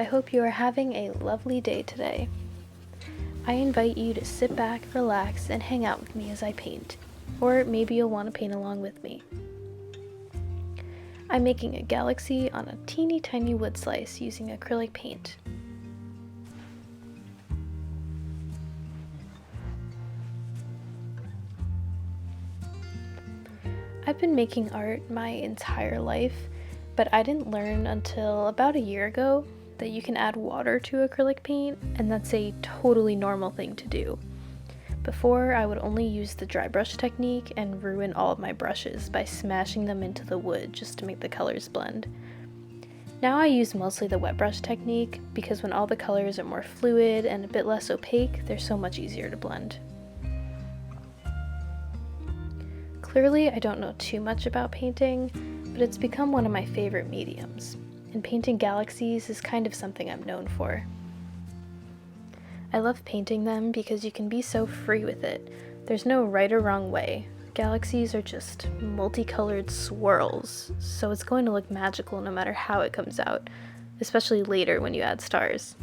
I hope you are having a lovely day today. I invite you to sit back, relax, and hang out with me as I paint, or maybe you'll want to paint along with me. I'm making a galaxy on a teeny tiny wood slice using acrylic paint. I've been making art my entire life, but I didn't learn until about a year ago that you can add water to acrylic paint, and that's a totally normal thing to do. Before, I would only use the dry brush technique and ruin all of my brushes by smashing them into the wood just to make the colors blend. Now I use mostly the wet brush technique because when all the colors are more fluid and a bit less opaque, they're so much easier to blend. Clearly, I don't know too much about painting, but it's become one of my favorite mediums, and painting galaxies is kind of something I'm known for. I love painting them because you can be so free with it. There's no right or wrong way. Galaxies are just multicolored swirls, so it's going to look magical no matter how it comes out, especially later when you add stars.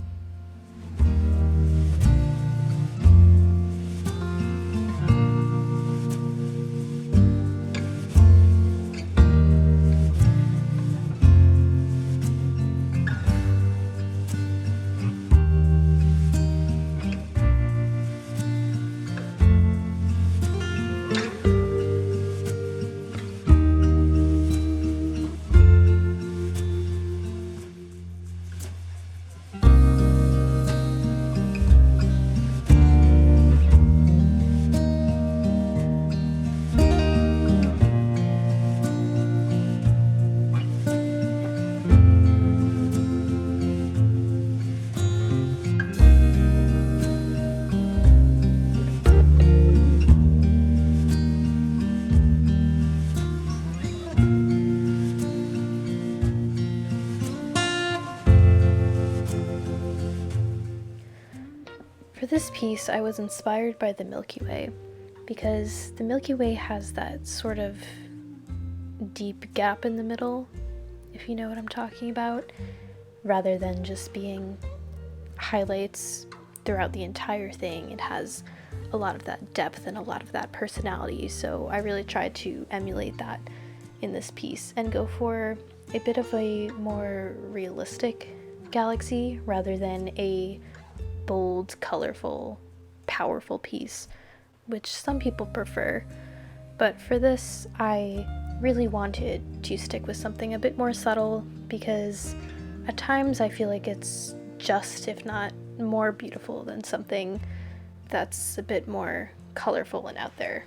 For this piece, I was inspired by the Milky Way, because the Milky Way has that sort of deep gap in the middle, if you know what I'm talking about, rather than just being highlights throughout the entire thing. It has a lot of that depth and a lot of that personality, so I really tried to emulate that in this piece and go for a bit of a more realistic galaxy rather than a bold, colorful, powerful piece, which some people prefer. But for this, I really wanted to stick with something a bit more subtle because at times I feel like it's just, if not more beautiful than something that's a bit more colorful and out there.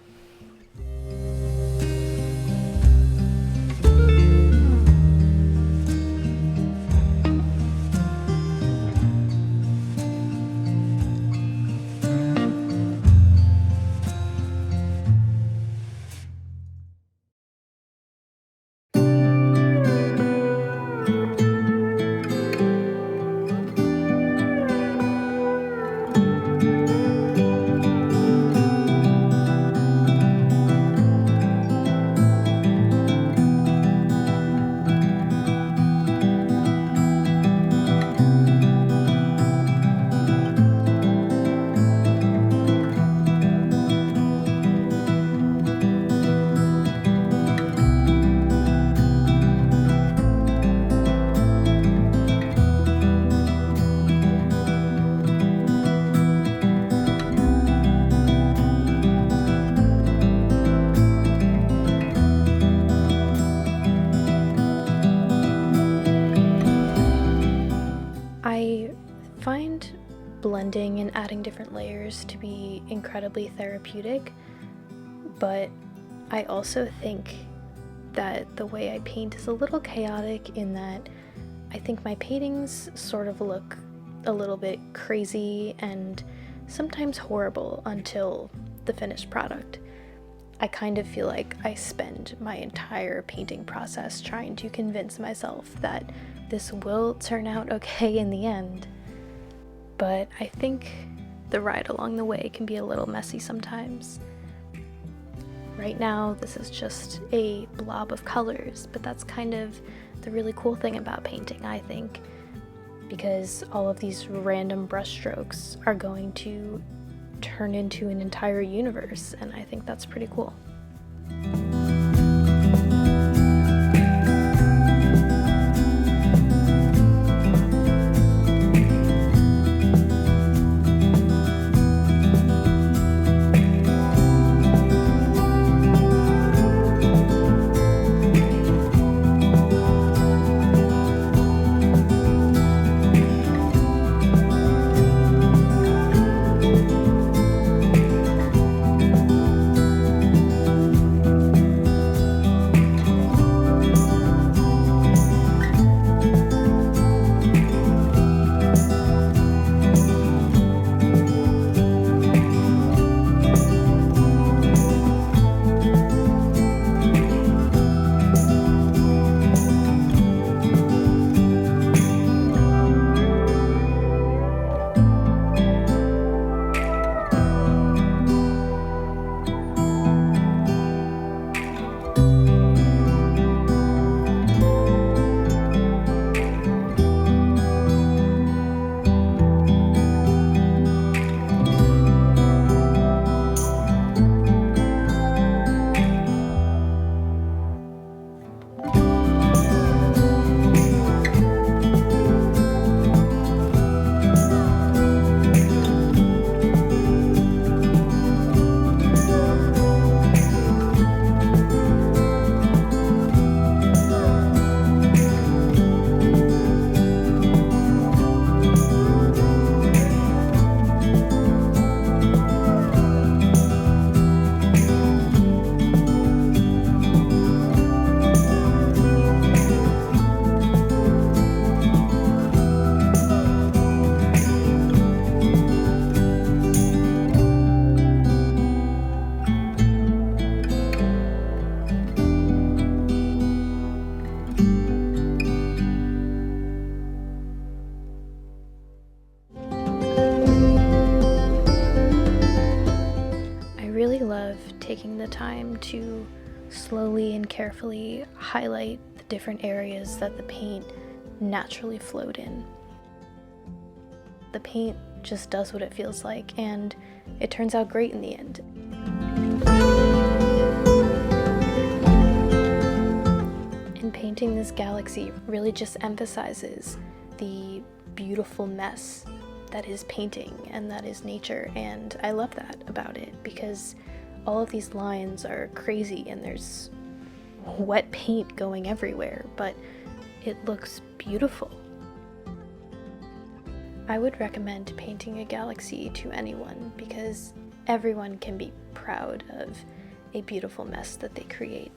I find blending and adding different layers to be incredibly therapeutic, but I also think that the way I paint is a little chaotic in that I think my paintings sort of look a little bit crazy and sometimes horrible until the finished product. I kind of feel like I spend my entire painting process trying to convince myself that this will turn out okay in the end. But I think the ride along the way can be a little messy sometimes. Right now, this is just a blob of colors, but that's kind of the really cool thing about painting, I think. because all of these random brushstrokes are going to turn into an entire universe, and I think that's pretty cool. Taking the time to slowly and carefully highlight the different areas that the paint naturally flowed in. The paint just does what it feels like, and it turns out great in the end. And painting this galaxy really just emphasizes the beautiful mess that is painting and that is nature, and I love that about it because all of these lines are crazy and there's wet paint going everywhere, but it looks beautiful. I would recommend painting a galaxy to anyone because everyone can be proud of a beautiful mess that they create.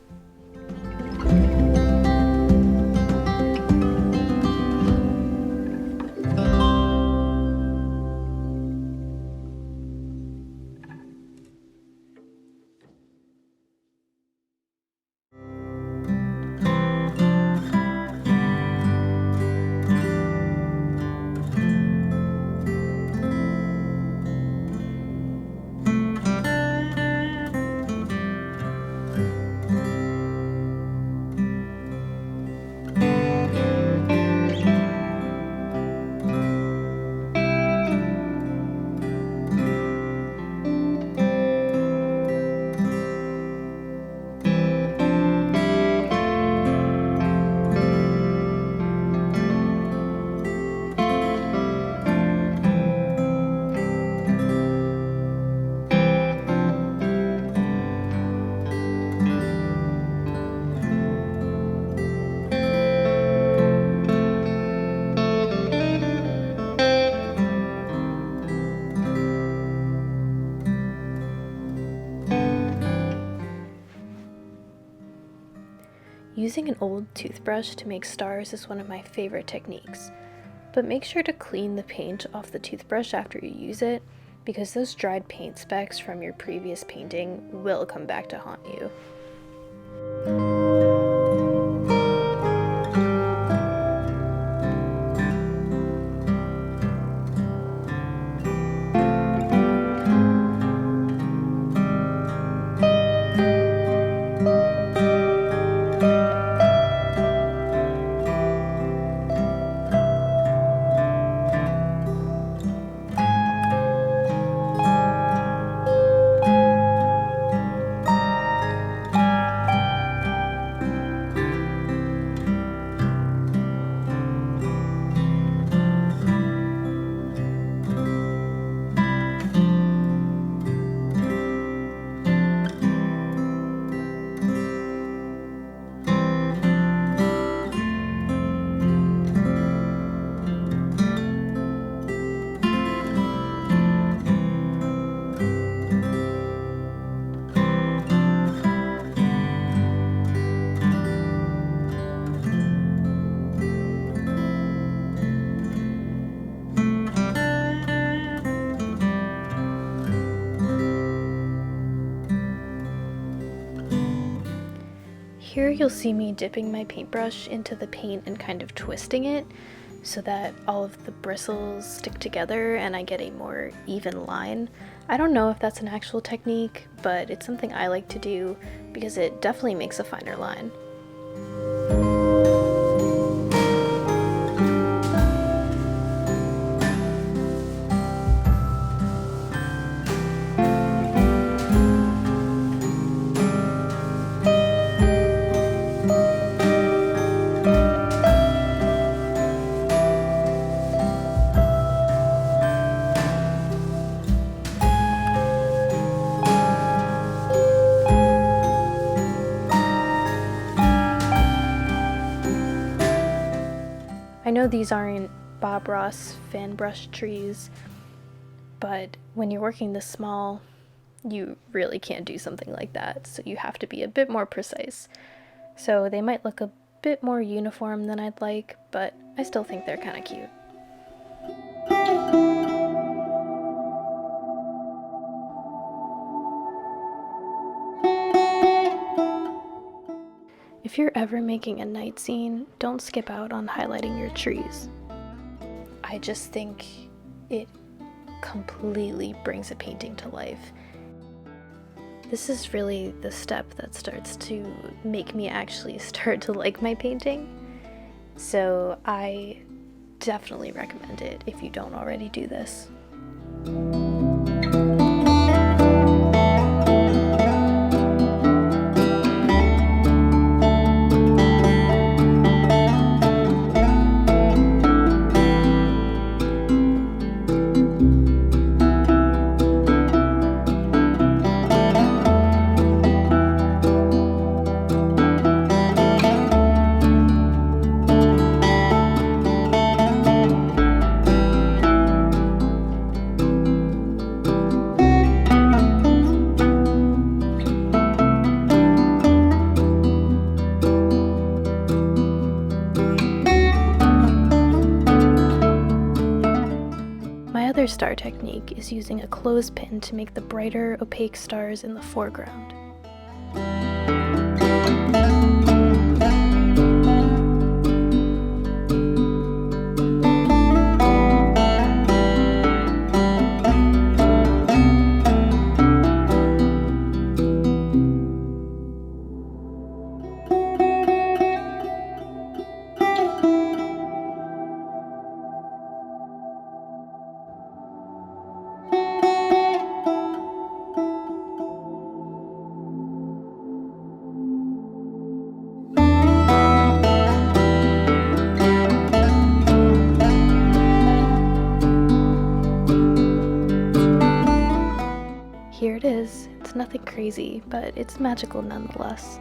Using an old toothbrush to make stars is one of my favorite techniques, but make sure to clean the paint off the toothbrush after you use it, because those dried paint specks from your previous painting will come back to haunt you. Here you'll see me dipping my paintbrush into the paint and kind of twisting it so that all of the bristles stick together and I get a more even line. I don't know if that's an actual technique, but it's something I like to do because it definitely makes a finer line. I know these aren't Bob Ross fan brush trees, but when you're working this small, you really can't do something like that, so you have to be a bit more precise. So they might look a bit more uniform than I'd like, but I still think they're kind of cute. If you're ever making a night scene, don't skip out on highlighting your trees. I just think it completely brings a painting to life. This is really the step that starts to make me actually start to like my painting. So I definitely recommend it if you don't already do this. My other star technique is using a clothespin to make the brighter, opaque stars in the foreground. Here it is. It's nothing crazy, but it's magical nonetheless.